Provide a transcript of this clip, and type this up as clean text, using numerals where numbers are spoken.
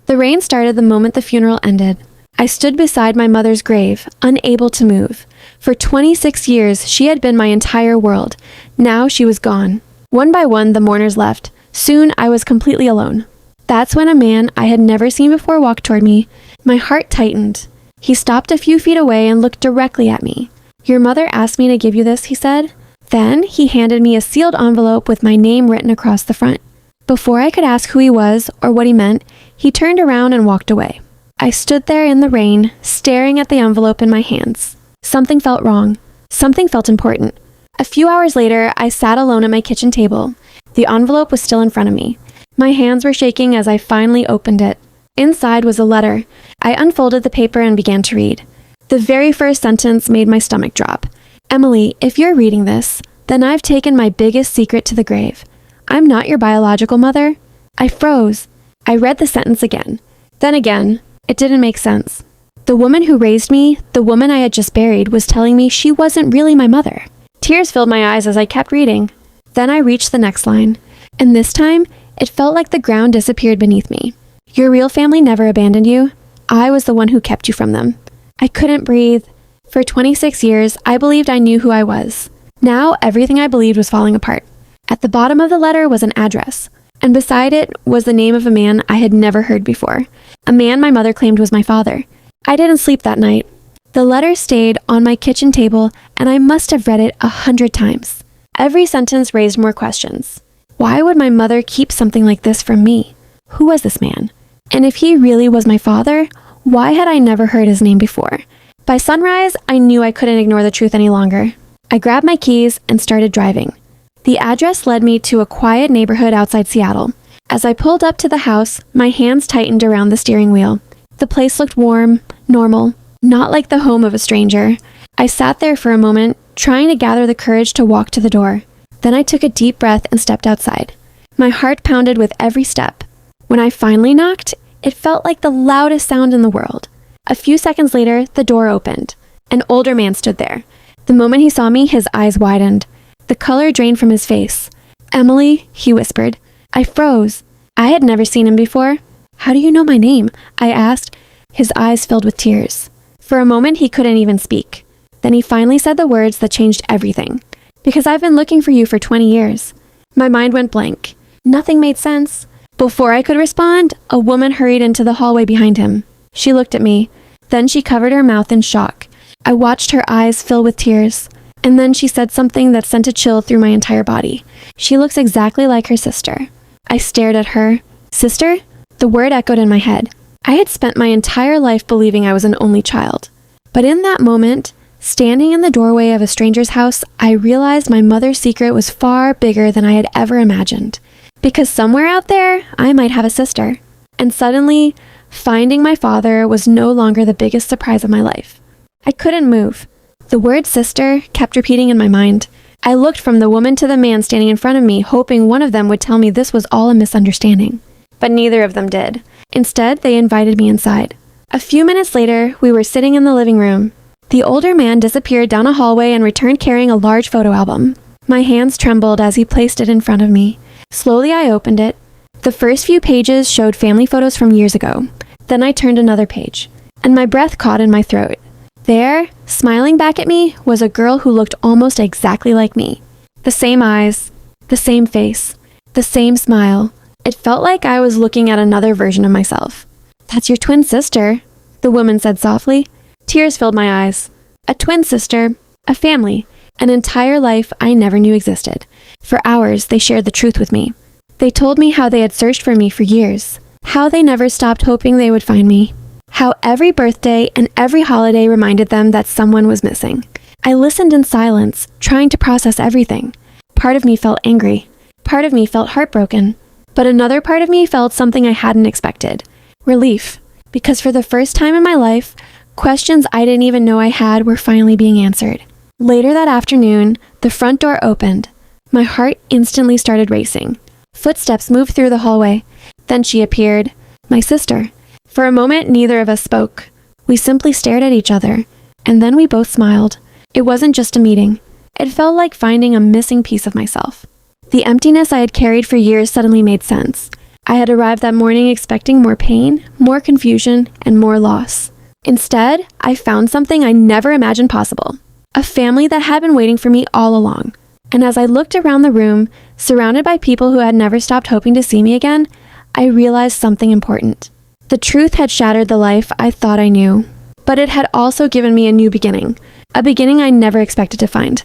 The rain started the moment the funeral ended. I stood beside my mother's grave, unable to move. For 26 years, she had been my entire world. Now she was gone. One by one, the mourners left. Soon, I was completely alone. That's when a man I had never seen before walked toward me. My heart tightened. He stopped a few feet away and looked directly at me. "Your mother asked me to give you this," he said. Then, he handed me a sealed envelope with my name written across the front. Before I could ask who he was or what he meant, he turned around and walked away. I stood there in the rain, staring at the envelope in my hands. Something felt wrong. Something felt important. A few hours later, I sat alone at my kitchen table. The envelope was still in front of me. My hands were shaking as I finally opened it. Inside was a letter. I unfolded the paper and began to read. The very first sentence made my stomach drop. "Emily, if you're reading this, then I've taken my biggest secret to the grave. I'm not your biological mother." I froze. I read the sentence again. Then again. It didn't make sense. The woman who raised me, the woman I had just buried, was telling me she wasn't really my mother. Tears filled my eyes as I kept reading. Then I reached the next line. And this time, it felt like the ground disappeared beneath me. "Your real family never abandoned you. I was the one who kept you from them." I couldn't breathe. For 26 years, I believed I knew who I was. Now, everything I believed was falling apart. At the bottom of the letter was an address, and beside it was the name of a man I had never heard before. A man my mother claimed was my father. I didn't sleep that night. The letter stayed on my kitchen table, and I must have read it 100 times. Every sentence raised more questions. Why would my mother keep something like this from me? Who was this man? And if he really was my father, why had I never heard his name before? By sunrise, I knew I couldn't ignore the truth any longer. I grabbed my keys and started driving. The address led me to a quiet neighborhood outside Seattle. As I pulled up to the house, my hands tightened around the steering wheel. The place looked warm, normal, not like the home of a stranger. I sat there for a moment, trying to gather the courage to walk to the door. Then I took a deep breath and stepped outside. My heart pounded with every step. When I finally knocked, it felt like the loudest sound in the world. A few seconds later, the door opened. An older man stood there. The moment he saw me, his eyes widened. The color drained from his face. "Emily," he whispered. I froze. I had never seen him before. "How do you know my name?" I asked. His eyes filled with tears. For a moment, he couldn't even speak. Then he finally said the words that changed everything. "Because I've been looking for you for 20 years. My mind went blank. Nothing made sense. Before I could respond, a woman hurried into the hallway behind him. She looked at me. Then she covered her mouth in shock. I watched her eyes fill with tears. And then she said something that sent a chill through my entire body. "She looks exactly like her sister." I stared at her. "Sister?" The word echoed in my head. I had spent my entire life believing I was an only child. But in that moment, standing in the doorway of a stranger's house, I realized my mother's secret was far bigger than I had ever imagined. Because somewhere out there, I might have a sister. And suddenly, finding my father was no longer the biggest surprise of my life. I couldn't move. The word sister kept repeating in my mind. I looked from the woman to the man standing in front of me, hoping one of them would tell me this was all a misunderstanding. But neither of them did. Instead, they invited me inside. A few minutes later, we were sitting in the living room. The older man disappeared down a hallway and returned carrying a large photo album. My hands trembled as he placed it in front of me. Slowly, I opened it. The first few pages showed family photos from years ago. Then I turned another page, and my breath caught in my throat. There, smiling back at me, was a girl who looked almost exactly like me. The same eyes, the same face, the same smile. It felt like I was looking at another version of myself. "That's your twin sister," the woman said softly. Tears filled my eyes. A twin sister, a family, an entire life I never knew existed. For hours, they shared the truth with me. They told me how they had searched for me for years, how they never stopped hoping they would find me, how every birthday and every holiday reminded them that someone was missing. I listened in silence, trying to process everything. Part of me felt angry. Part of me felt heartbroken. But another part of me felt something I hadn't expected. Relief. Because for the first time in my life, questions I didn't even know I had were finally being answered. Later that afternoon, the front door opened. My heart instantly started racing. Footsteps moved through the hallway. Then she appeared. My sister. For a moment, neither of us spoke. We simply stared at each other. And then we both smiled. It wasn't just a meeting. It felt like finding a missing piece of myself. The emptiness I had carried for years suddenly made sense. I had arrived that morning expecting more pain, more confusion, and more loss. Instead, I found something I never imagined possible. A family that had been waiting for me all along. And as I looked around the room, surrounded by people who had never stopped hoping to see me again, I realized something important. The truth had shattered the life I thought I knew, but it had also given me a new beginning, a beginning I never expected to find.